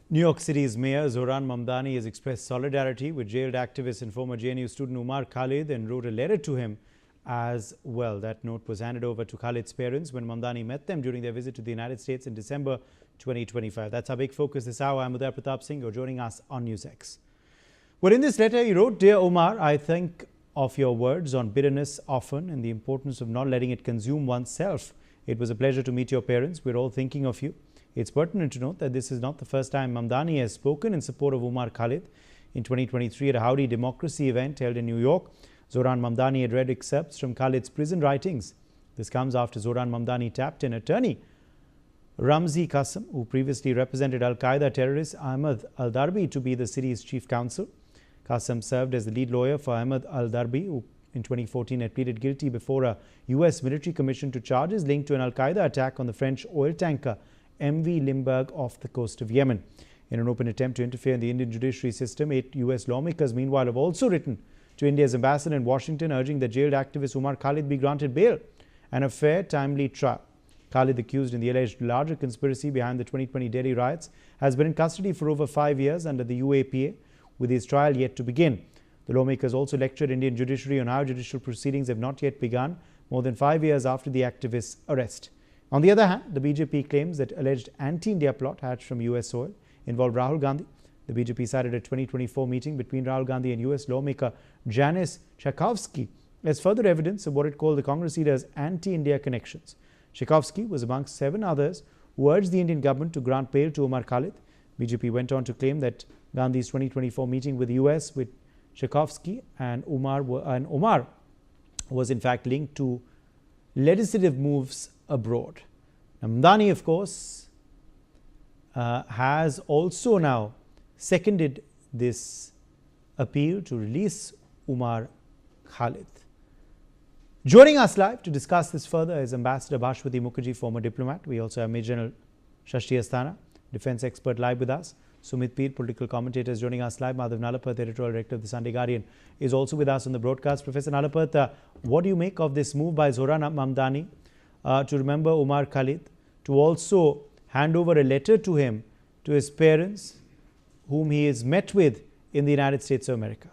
New York City's Mayor Zohran Mamdani has expressed solidarity with jailed activist and former JNU student Umar Khalid and wrote a letter to him as well. That note was handed over to Khalid's parents when Mamdani met them during their visit to the United States in December 2025. That's our big focus this hour. I'm Uday Pratap Singh. You're joining us on NewsX. Well, in this letter, he wrote, "Dear Umar, I think of your words on bitterness often and the importance of not letting it consume oneself. It was a pleasure to meet your parents. We're all thinking of you. It's pertinent to note that this is not the first time Mamdani has spoken in support of Umar Khalid. In 2023, at a Howdy Democracy event held in New York, Zohran Mamdani had read excerpts from Khalid's prison writings. This comes after Zohran Mamdani tapped an attorney, Ramzi Qasem, who previously represented Al-Qaeda terrorist Ahmed al-Darbi to be the city's chief counsel. Qasem served as the lead lawyer for Ahmed al-Darbi, who in 2014 had pleaded guilty before a U.S. military commission to charges linked to an Al-Qaeda attack on the French oil tanker MV Limburg off the coast of Yemen. In an open attempt to interfere in the Indian judiciary system, 8 U.S. lawmakers meanwhile have also written to India's ambassador in Washington urging that jailed activist Umar Khalid be granted bail and a fair, timely trial. Khalid, accused in the alleged larger conspiracy behind the 2020 Delhi riots, has been in custody for over 5 years under the UAPA, with his trial yet to begin. The lawmakers also lectured Indian judiciary on how judicial proceedings have not yet begun, more than 5 years after the activist's arrest. On the other hand, the BJP claims that alleged anti-India plot hatched from US soil involved Rahul Gandhi. The BJP cited a 2024 meeting between Rahul Gandhi and US lawmaker Janis Tchaikovsky as further evidence of what it called the Congress leader's anti-India connections. Tchaikovsky was amongst 7 others who urged the Indian government to grant bail to Umar Khalid. BJP went on to claim that Gandhi's 2024 meeting with the US with Tchaikovsky and Umar was in fact linked to legislative moves abroad. Mamdani, of course, has also now seconded this appeal to release Umar Khalid. Joining us live to discuss this further is Ambassador Bhashwati Mukherjee, former diplomat. We also have Major General Shashti Asthana, defense expert, live with us. Sumit Peer, political commentator, is joining us live. Madhav Nalapat, editorial director of the Sunday Guardian, is also with us on the broadcast. Professor Nalapat, what do you make of this move by Zohran Mamdani to remember Umar Khalid, to also hand over a letter to him, to his parents, whom he is met with in the United States of America?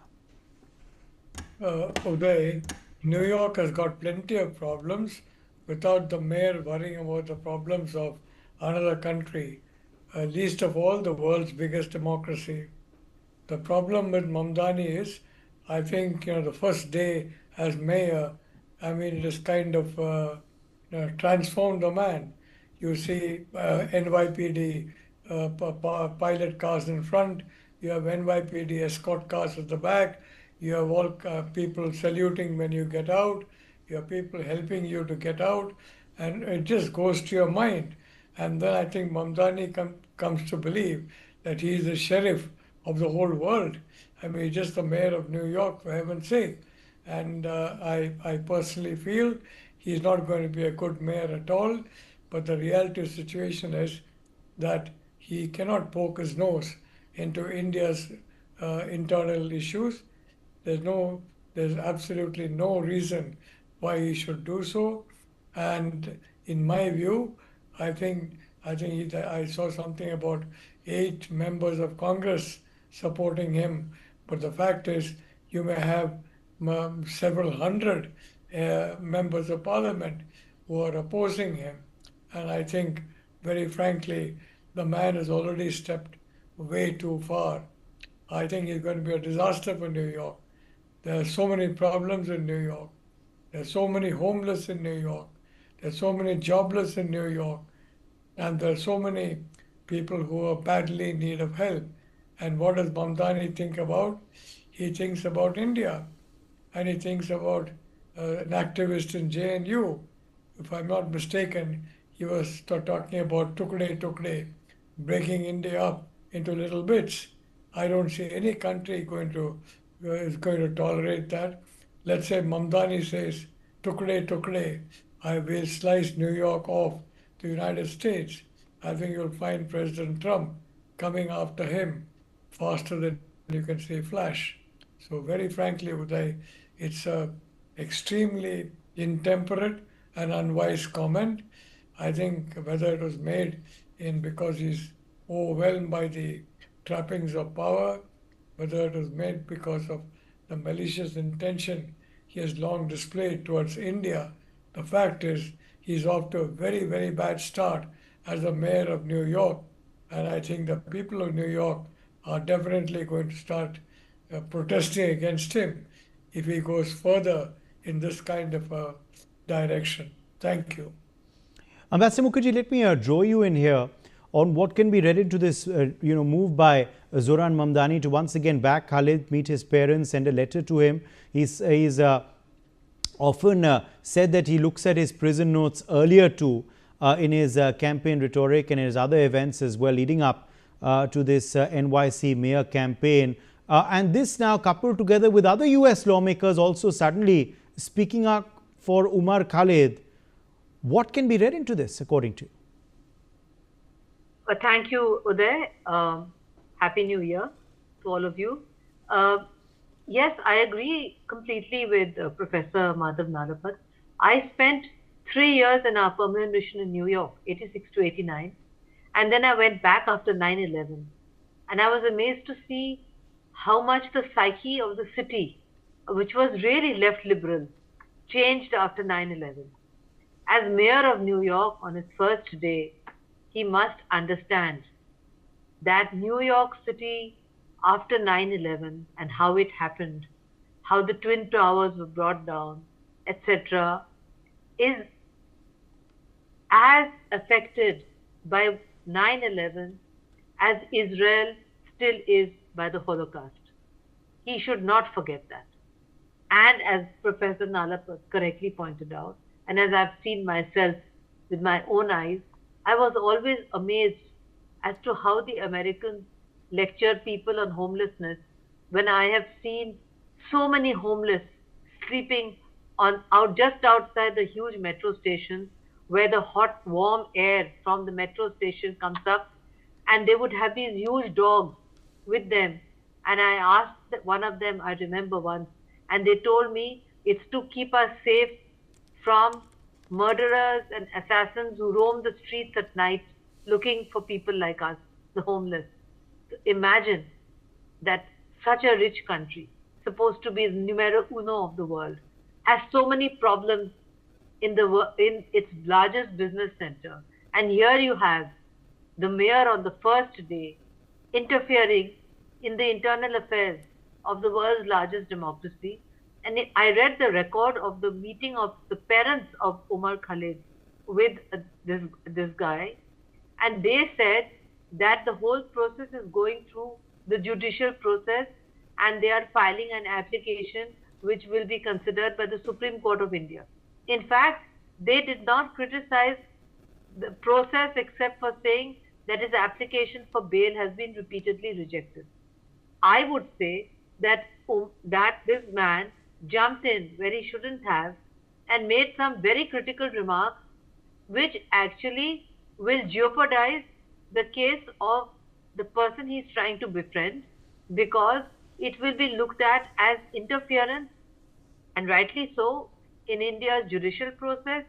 Uday, New York has got plenty of problems without the mayor worrying about the problems of another country, least of all the world's biggest democracy. The problem with Mamdani is, I think, the first day as mayor, it has kind of transformed the man. You see NYPD pilot cars in front, you have NYPD escort cars at the back, you have all people saluting when you get out, you have people helping you to get out, and it just goes to your mind. And then I think Mamdani comes to believe that he is the sheriff of the whole world. He's just the mayor of New York, for heaven's sake. And I personally feel he's not going to be a good mayor at all. But the reality of the situation is that he cannot poke his nose into India's internal issues. There's absolutely no reason why he should do so. And in my view, I saw something about 8 members of Congress supporting him. But the fact is, you may have several hundred members of parliament who are opposing him. And I think, very frankly, the man has already stepped way too far. I think he's going to be a disaster for New York. There are so many problems in New York. There are so many homeless in New York. There are so many jobless in New York. And there are so many people who are badly in need of help. And what does Mamdani think about? He thinks about India. And he thinks about an activist in JNU. If I'm not mistaken, he was talking about tukde, breaking India up into little bits. I don't see any country is going to tolerate that. Let's say Mamdani says, tukde, I will slice New York off the United States. I think you'll find President Trump coming after him faster than you can say flash. So very frankly, Uday, it's a extremely intemperate and unwise comment. I think whether it was made because he's overwhelmed by the trappings of power, whether it was made because of the malicious intention he has long displayed towards India. The fact is, he's off to a very, very bad start as the mayor of New York. And I think the people of New York are definitely going to start protesting against him if he goes further in this kind of a direction. Thank you. Ambassador Mukherjee, let me draw you in here on what can be read into this move by Zohran Mamdani to once again back Khalid, meet his parents, send a letter to him. He's often said that he looks at his prison notes earlier too in his campaign rhetoric and his other events as well leading up to this NYC mayor campaign. And this now coupled together with other US lawmakers also suddenly speaking up for Umar Khalid. What can be read into this, according to you? Thank you, Uday. Happy New Year to all of you. Yes, I agree completely with Professor Madhav Nalapat. I spent 3 years in our permanent mission in New York, 86 to 89. And then I went back after 9/11. And I was amazed to see how much the psyche of the city, which was really left liberal, changed after 9/11. As mayor of New York on his first day, he must understand that New York City after 9/11 and how it happened, how the Twin Towers were brought down, etc., is as affected by 9/11 as Israel still is by the Holocaust. He should not forget that. And as Professor Nalapat correctly pointed out, and as I've seen myself with my own eyes, I was always amazed as to how the Americans lecture people on homelessness when I have seen so many homeless sleeping just outside the huge metro stations where the hot, warm air from the metro station comes up, and they would have these huge dogs with them. And I asked one of them, I remember once, and they told me it's to keep us safe from murderers and assassins who roam the streets at night looking for people like us, the homeless. So imagine that such a rich country, supposed to be numero uno of the world, has so many problems in its largest business center. And here you have the mayor on the first day interfering in the internal affairs of the world's largest democracy. And I read the record of the meeting of the parents of Umar Khalid with this guy, and they said that the whole process is going through the judicial process, and they are filing an application which will be considered by the Supreme Court of India. In fact, they did not criticize the process except for saying that his application for bail has been repeatedly rejected. I would say that this man jumped in where he shouldn't have and made some very critical remarks which actually will jeopardize the case of the person he's trying to befriend, because it will be looked at as interference, and rightly so, in India's judicial process,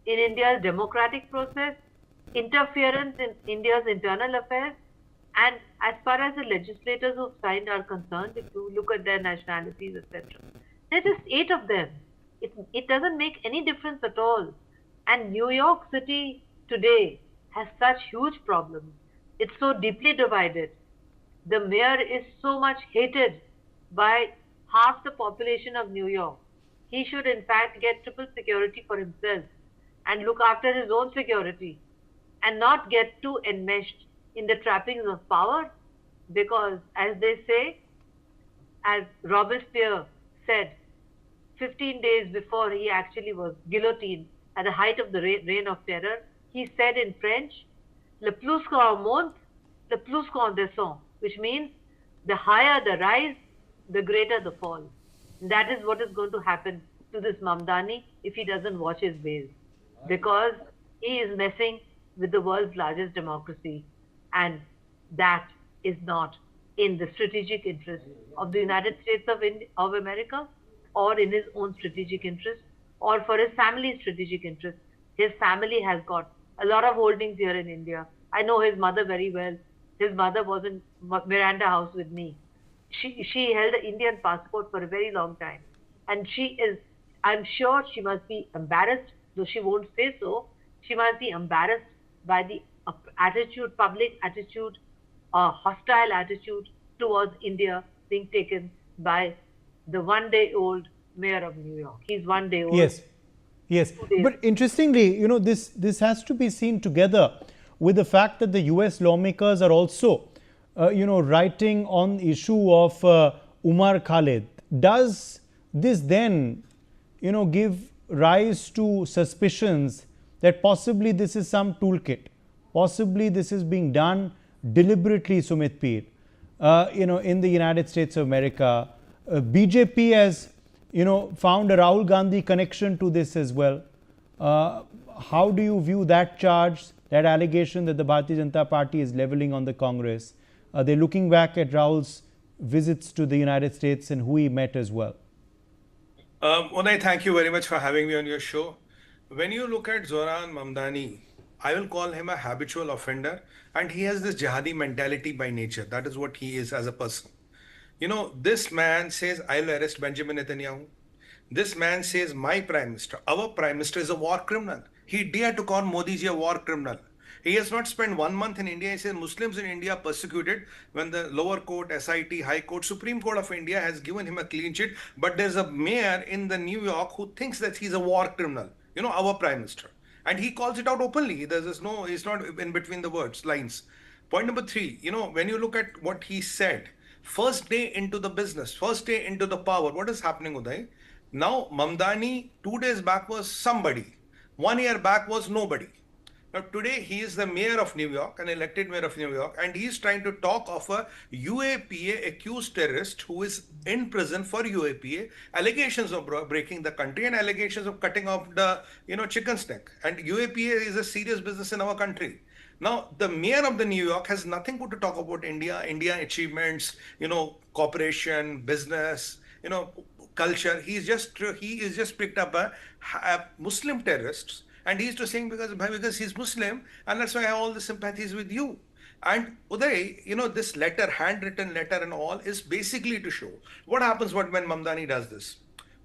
in India's democratic process, interference in India's internal affairs. And as far as the legislators who've signed are concerned, if you look at their nationalities, etc., there are just 8 of them. It doesn't make any difference at all. And New York City today has such huge problems. It's so deeply divided. The mayor is so much hated by half the population of New York. He should in fact get triple security for himself and look after his own security and not get too enmeshed in the trappings of power, because as they say, as Robespierre said 15 days before he actually was guillotined at the height of the reign of terror, he said in French, "Le plus qu'on monte, le plus qu'on descend," which means the higher the rise, the greater the fall. And that is what is going to happen to this Mamdani if he doesn't watch his ways, because he is messing with the world's largest democracy, and that is not in the strategic interest of the United States of America, or in his own strategic interest, or for his family's strategic interest. His family has got a lot of holdings here in India. I know his mother very well. His mother was in Miranda House with me. She held an Indian passport for a very long time, and she is. I'm sure she must be embarrassed, though she won't say so. She must be embarrassed by the attitude, public attitude, hostile attitude towards India being taken by the one-day-old mayor of New York. He's one day old. Yes. Yes, but interestingly, this has to be seen together with the fact that the US lawmakers are also, writing on the issue of Umar Khalid. Does this then, give rise to suspicions that possibly this is some toolkit, possibly this is being done deliberately, Sumit Peer, in the United States of America? BJP has found a Rahul Gandhi connection to this as well. How do you view that charge, that allegation that the Bharatiya Janata Party is leveling on the Congress? They're looking back at Rahul's visits to the United States and who he met as well. Uday, thank you very much for having me on your show. When you look at Zohran Mamdani, I will call him a habitual offender, and he has this jihadi mentality by nature. That is what he is as a person. This man says, I'll arrest Benjamin Netanyahu. This man says, my prime minister, our prime minister is a war criminal. He dared to call Modi ji a war criminal. He has not spent 1 month in India. He says Muslims in India are persecuted when the lower court, SIT, High Court, Supreme Court of India has given him a clean sheet. But there's a mayor in the New York who thinks that he's a war criminal, our prime minister. And he calls it out openly. He's not in between the lines. Point number 3, when you look at what he said, first day into the business, first day into the power, what is happening, Uday? Now, Mamdani 2 days back was somebody. 1 year back was nobody. Now, today he is the mayor of New York, an elected mayor of New York, and he is trying to talk of a UAPA accused terrorist who is in prison for UAPA, allegations of breaking the country and allegations of cutting off the, chicken's neck. And UAPA is a serious business in our country. Now, the mayor of the New York has nothing good to talk about India achievements, cooperation, business, culture. He is just picked up a Muslim terrorists, and he's just saying because he's Muslim, and that's why I have all the sympathies with you. And Uday, this letter, handwritten letter and all, is basically to show what happens when Mamdani does this.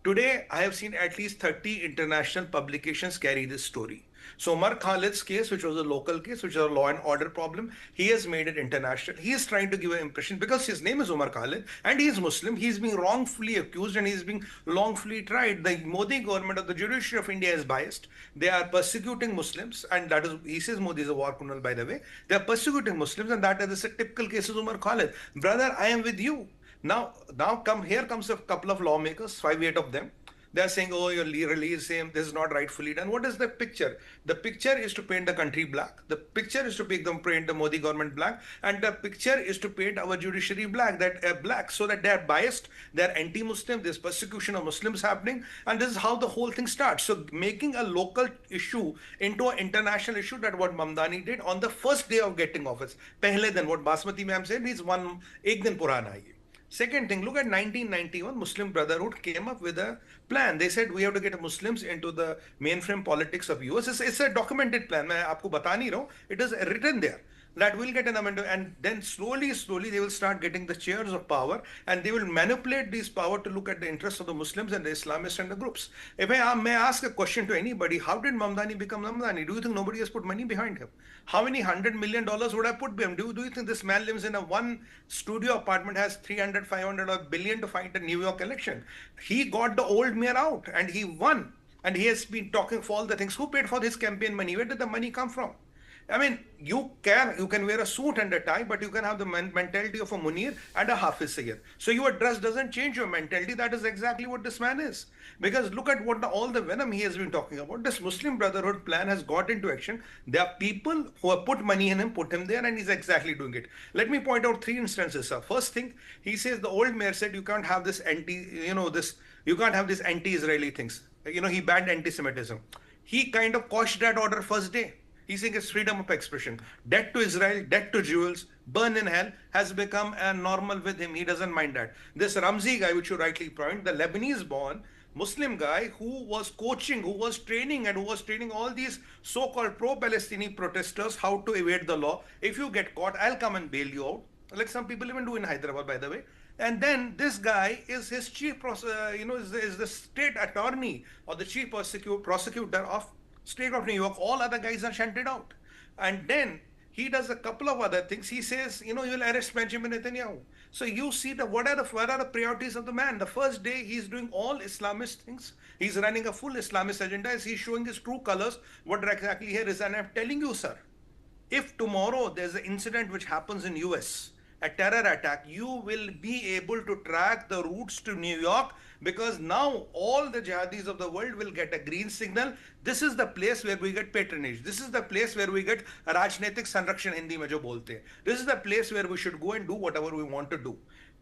Today, I have seen at least 30 international publications carry this story. So Umar Khalid's case, which was a local case, which was a law and order problem, he has made it international. He is trying to give an impression, because his name is Umar Khalid and he is Muslim, he is being wrongfully accused and he is being wrongfully tried. The Modi government of the judiciary of India is biased. They are persecuting Muslims, and that is, he says Modi is a war criminal, by the way. They are persecuting Muslims, and that is a typical case of Umar Khalid. Brother, I am with you. Now here comes a couple of lawmakers, 5-8 of them. They are saying, oh, you're releasing him, this is not rightfully done. What is the picture? The picture is to paint the country black. The picture is to paint the Modi government black. And the picture is to paint our judiciary black, so that they are biased, they are anti-Muslim, there's persecution of Muslims happening. And this is how the whole thing starts. So making a local issue into an international issue, that what Mamdani did on the first day of getting office. Pehle din, what Basmati ma'am said, is ek din purana hai. Second thing, look at 1991, Muslim Brotherhood came up with a plan. They said we have to get Muslims into the mainframe politics of US. It's a documented plan. मैं आपको बता नहीं रहा हूँ. It is written there that will get an amendment, and then slowly they will start getting the chairs of power, and they will manipulate this power to look at the interests of the Muslims and the Islamists and the groups. If I may ask a question to anybody, how did Mamdani become Mamdani? Do you think nobody has put money behind him? How many $100 million would I put behind him? Do you think this man lives in a one studio apartment, has 300, 500 or billion to fight a New York election? He got the old mayor out and he won, and he has been talking for all the things. Who paid for his campaign money? Where did the money come from? I mean, you can wear a suit and a tie, but you can have the mentality of a Munir and a Hafiz Sayyid. So your dress doesn't change your mentality. That is exactly what this man is. Because look at all the venom he has been talking about. This Muslim Brotherhood plan has got into action. There are people who have put money in him, put him there, and he's exactly doing it. Let me point out 3 instances, sir. First thing, he says the old mayor said you can't have this you can't have this anti-Israeli things. He banned anti-Semitism. He kind of quashed that order first day. He's saying it's freedom of expression. Death to Israel, death to Jews, burn in hell has become a normal with him. He doesn't mind that. This Ramzi guy, which you rightly point, the Lebanese born, Muslim guy who was coaching, who was training, and who was training all these so-called pro-Palestinian protesters how to evade the law. If you get caught, I'll come and bail you out. Like some people even do in Hyderabad, by the way. And then this guy is his is the state attorney or the chief prosecutor of state of New York. All other guys are shunted out. And then he does a couple of other things. He says, you'll arrest Benjamin Netanyahu. So you see what are the priorities of the man? The first day he's doing all Islamist things. He's running a full Islamist agenda. As he's showing his true colors, what exactly here is. And I'm telling you, sir, if tomorrow there's an incident which happens in US, a terror attack, you will be able to track the routes to New York, because now all the jihadis of the world will get a green signal. This is the place where we get patronage. This is the place where we get Rajnetik Sanrakshan Hindi mein jo bolte hain. This is the place where we should go and do whatever we want to do.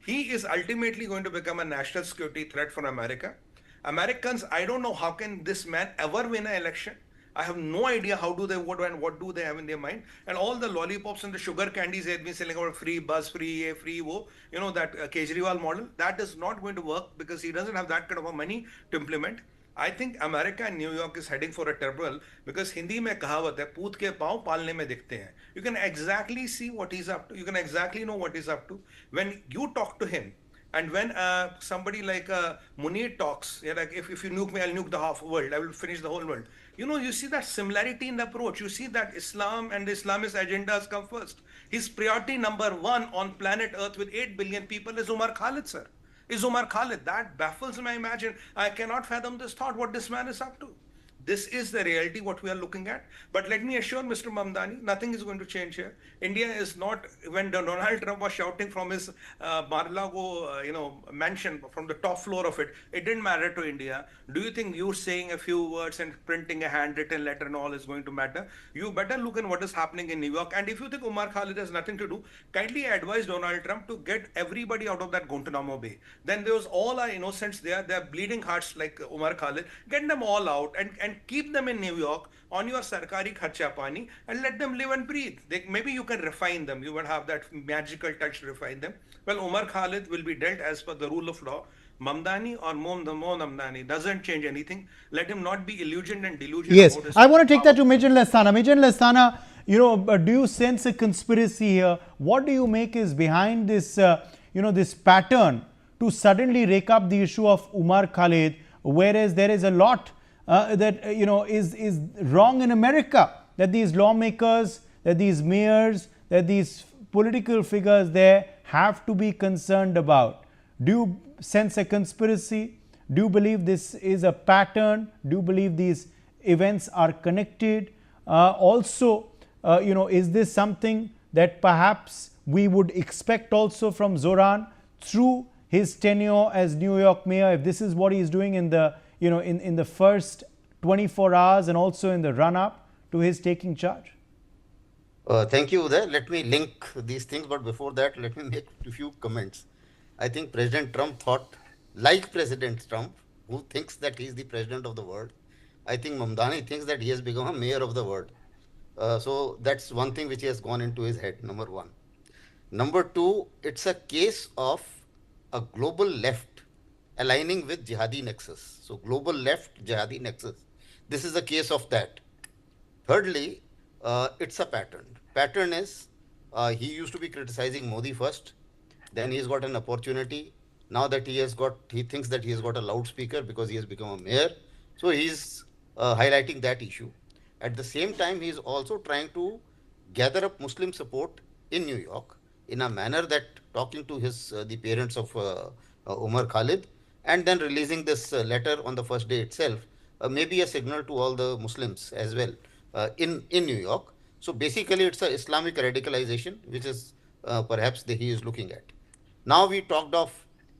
He is ultimately going to become a national security threat for America. Americans, I don't know how can this man ever win an election. I have no idea how do they vote and what do they have in their mind. And all the lollipops and the sugar candies they have been selling about free bus, free A, free wo, that Kejriwal model, that is not going to work because he doesn't have that kind of a money to implement. I think America and New York is heading for a trouble because Hindi mein kahavat hai, poot ke pav palne mein dikhte hain. You can exactly see what he's up to. You can exactly know what he's up to. When you talk to him, and when somebody like Munir talks, like if you nuke me, I'll nuke the half world. I will finish the whole world. You see that similarity in the approach. You see that Islam and the Islamist agendas come first. His priority number one on planet Earth with 8 billion people is Umar Khalid, sir. Is Umar Khalid. That baffles me. Imagine. I cannot fathom this thought, what this man is up to. This is the reality, what we are looking at. But let me assure Mr. Mamdani, nothing is going to change here. India is not, when Donald Trump was shouting from his Mar-a-Lago, mansion, from the top floor of it, it didn't matter to India. Do you think you saying a few words and printing a handwritten letter and all is going to matter? You better look at what is happening in New York. And if you think Umar Khalid has nothing to do, kindly advise Donald Trump to get everybody out of that Guantanamo Bay. Then there was all our innocents there. They're bleeding hearts like Umar Khalid. Get them all out and keep them in New York on your sarkari kharcha pani and let them live and breathe. Maybe you can refine them. You will have that magical touch to refine them. Well, Umar Khalid will be dealt as per the rule of law. Mamdani or Mo Namdani doesn't change anything. Let him not be illusioned and delusioned. Yes, I want to take that to Major Lestana. Major Lestana, do you sense a conspiracy here? What do you make is behind this, this pattern to suddenly rake up the issue of Umar Khalid, whereas there is a lot that is wrong in America, that these lawmakers, that these mayors, that these political figures there have to be concerned about? Do you sense a conspiracy? Do you believe this is a pattern? Do you believe these events are connected? Also, is this something that perhaps we would expect also from Zohran through his tenure as New York mayor, if this is what he is doing in the in the first 24 hours and also in the run-up to his taking charge? Thank you, Uday. Let me link these things, but before that, let me make a few comments. I think President Trump thought, like President Trump, who thinks that he is the president of the world, I think Mamdani thinks that he has become a mayor of the world. So that's one thing which has gone into his head, number one. Number two, it's a case of a global left aligning with jihadi nexus. So global left, jihadi nexus. This is a case of that. Thirdly, it's a pattern. Pattern is he used to be criticizing Modi first, then he's got an opportunity. Now that he thinks that he has got a loudspeaker because he has become a mayor. So he's highlighting that issue. At the same time, he's also trying to gather up Muslim support in New York in a manner that talking to the parents of Umar Khalid and then releasing this letter on the first day itself may be a signal to all the Muslims as well in New York. So basically, it's a Islamic radicalization, which is perhaps he is looking at. Now we talked of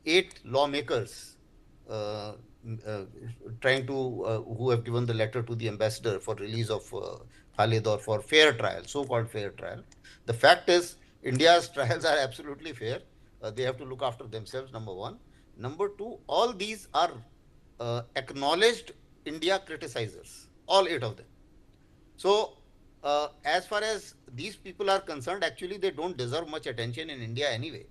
8 lawmakers trying to who have given the letter to the ambassador for release of Khalid or for fair trial, so-called fair trial. The fact is, India's trials are absolutely fair. They have to look after themselves, number one. Number two, all these are acknowledged India criticizers, all 8 of them. So as far as these people are concerned, actually they don't deserve much attention in India anyway.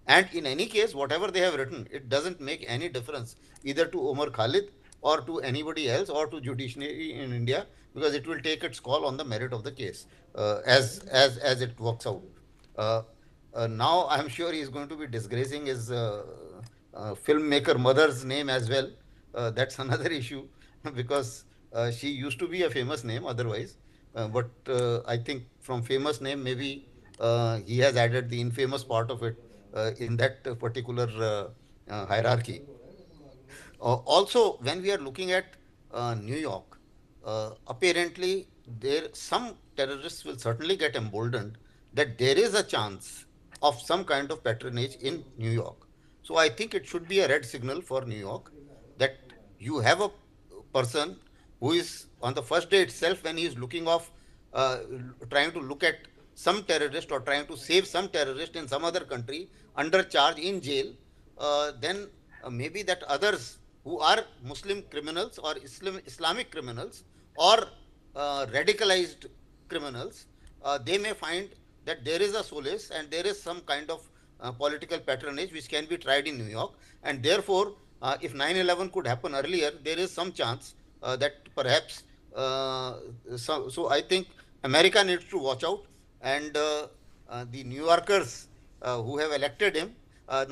And in any case, whatever they have written, it doesn't make any difference either to Umar Khalid or to anybody else or to judiciary in India, because it will take its call on the merit of the case as it works out. Uh, Now I'm sure he is going to be disgracing his filmmaker mother's name as well. That's another issue because she used to be a famous name otherwise. But I think from famous name, maybe he has added the infamous part of it in that particular hierarchy. Also, when we are looking at New York, apparently there some terrorists will certainly get emboldened that there is a chance of some kind of patronage in New York. So I think it should be a red signal for New York that you have a person who is on the first day itself, when he is looking off, uh, trying to look at some terrorist or trying to save some terrorist in some other country under charge in jail, then maybe that others who are Muslim criminals or Islamic criminals or radicalized criminals, they may find that there is a solace and there is some kind of political patronage which can be tried in New York. And therefore, if 9/11 could happen earlier, there is some chance that perhaps. So I think America needs to watch out, and the New Yorkers who have elected him.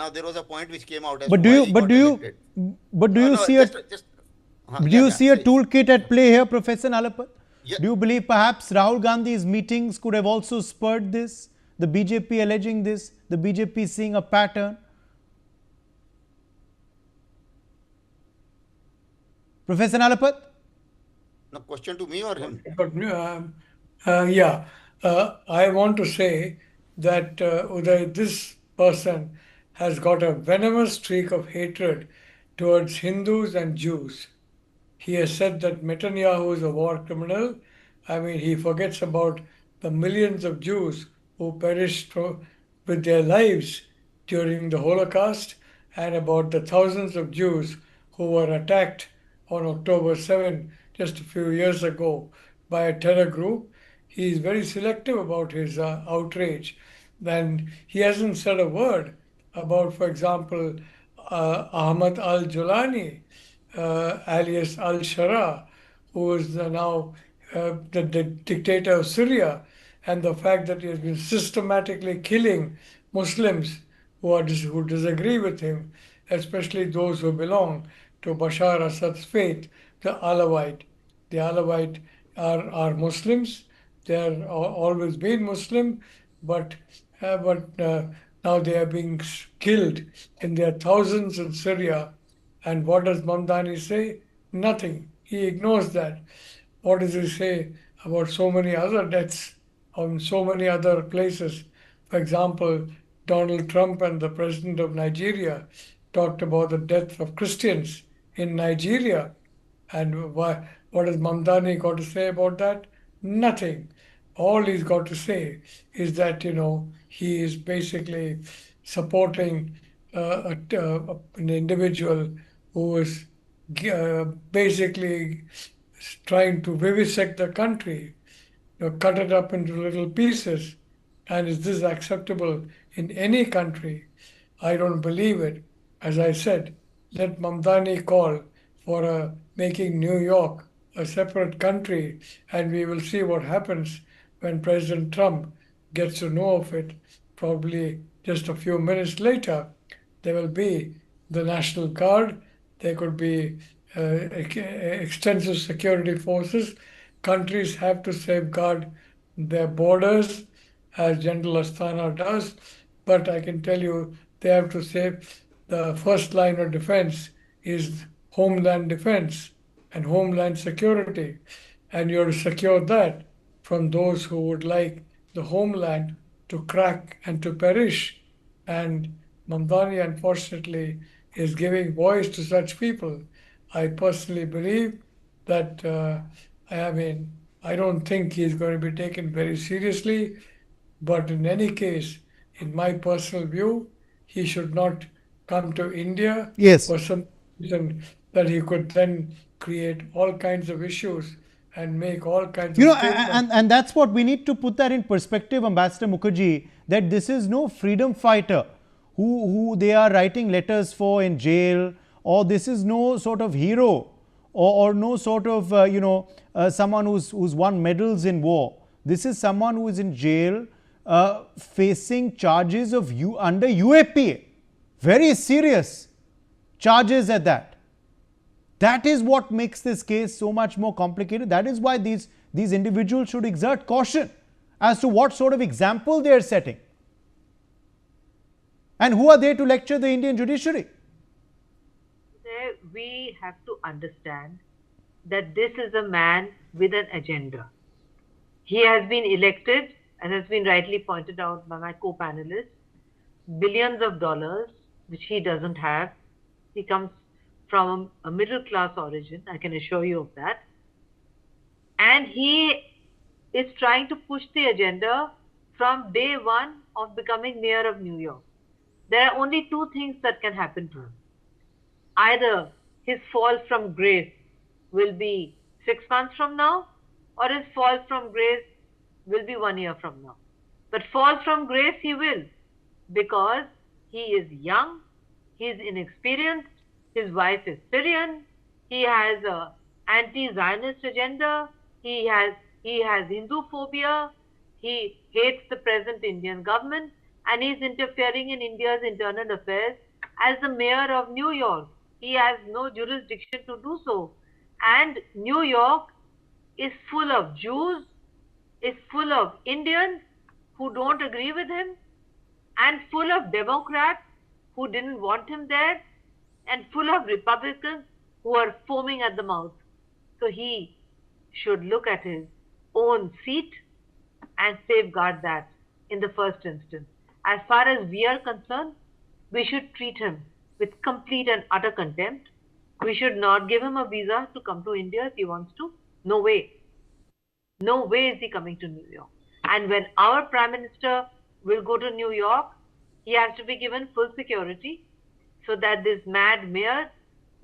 Now there was a point which came out as to But do why you, he but got do you, elected. but do you No, see a, just do yeah, you yeah. see a Say. toolkit at play here, Professor Nalapat? Yeah. Do you believe perhaps Rahul Gandhi's meetings could have also spurred this? The BJP alleging this, the BJP seeing a pattern? Professor Nalapat? No question to me or him? But, yeah, I want to say that Uday, this person has got a venomous streak of hatred towards Hindus and Jews. He has said that Netanyahu is a war criminal. I mean, he forgets about the millions of Jews who perished with their lives during the Holocaust and about the thousands of Jews who were attacked on October 7, just a few years ago, by a terror group. He is very selective about his outrage. And he hasn't said a word about, for example, Ahmad al Julani, alias al Shara, who is now the dictator of Syria, and the fact that he has been systematically killing Muslims who disagree with him, especially those who belong to Bashar Assad's faith, the Alawite. The Alawite are Muslims. They are always been Muslim, but now they are being killed in their thousands in Syria. And what does Mamdani say? Nothing. He ignores that. What does he say about so many other deaths on so many other places? For example, Donald Trump and the president of Nigeria talked about the death of Christians in Nigeria. And what has Mamdani got to say about that? Nothing. All he's got to say is that, he is basically supporting an individual who is basically trying to vivisect the country, cut it up into little pieces. And is this acceptable in any country? I don't believe it. As I said, let Mamdani call for making New York a separate country, and we will see what happens when President Trump gets to know of it. Probably just a few minutes later, there will be the National Guard, there could be extensive security forces. Countries have to safeguard their borders, as General Astana does, but I can tell you they have to save the first line of defense is homeland defense and homeland security, and you have to secure that from those who would like the homeland to crack and to perish. And Mamdani, unfortunately, is giving voice to such people. I personally believe that, I don't think he's going to be taken very seriously, but in any case, in my personal view, he should not come to India Yes. for some reason that he could then create all kinds of issues and make all kinds You of know, statements. and that's what we need to put that in perspective, Ambassador Mukherjee, that this is no freedom fighter who they are writing letters for in jail, or this is no sort of hero, or no sort of, someone who's won medals in war. This is someone who is in jail facing charges of under UAPA. Very serious charges at that. That is what makes this case so much more complicated. That is why these individuals should exert caution as to what sort of example they are setting. And who are they to lecture the Indian judiciary? We have to understand that this is a man with an agenda. He has been elected, as has been rightly pointed out by my co-panelists, billions of dollars, which he doesn't have. He comes from a middle class origin, I can assure you of that. And he is trying to push the agenda from day one of becoming mayor of New York. There are only two things that can happen to him. Either his fall from grace will be 6 months from now, or his fall from grace will be 1 year from now. But fall from grace he will, because he is young, he is inexperienced, his wife is Syrian, he has an anti-Zionist agenda, he has Hindu phobia, he hates the present Indian government, and he is interfering in India's internal affairs as the mayor of New York. He has no jurisdiction to do so. And New York is full of Jews, is full of Indians who don't agree with him, and full of Democrats who didn't want him there, and full of Republicans who are foaming at the mouth. So he should look at his own seat and safeguard that in the first instance. As far as we are concerned, we should treat him with complete and utter contempt. We should not give him a visa to come to India if he wants to. No way. No way is he coming to New York. And when our Prime Minister will go to New York, he has to be given full security so that this mad mayor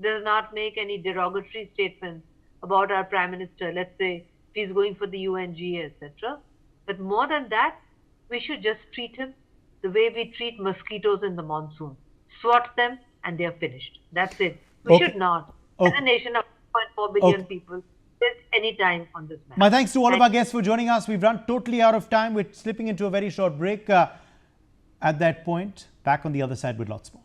does not make any derogatory statements about our Prime Minister. Let's say if he's going for the UNGA, etc. But more than that, we should just treat him the way we treat mosquitoes in the monsoon. Swat them and they are finished. That's it. We should not, as a nation of 1.4 billion people, waste any time on this matter. My thanks to all of our guests for joining us. We've run totally out of time. We're slipping into a very short break. At that point, back on the other side with lots more.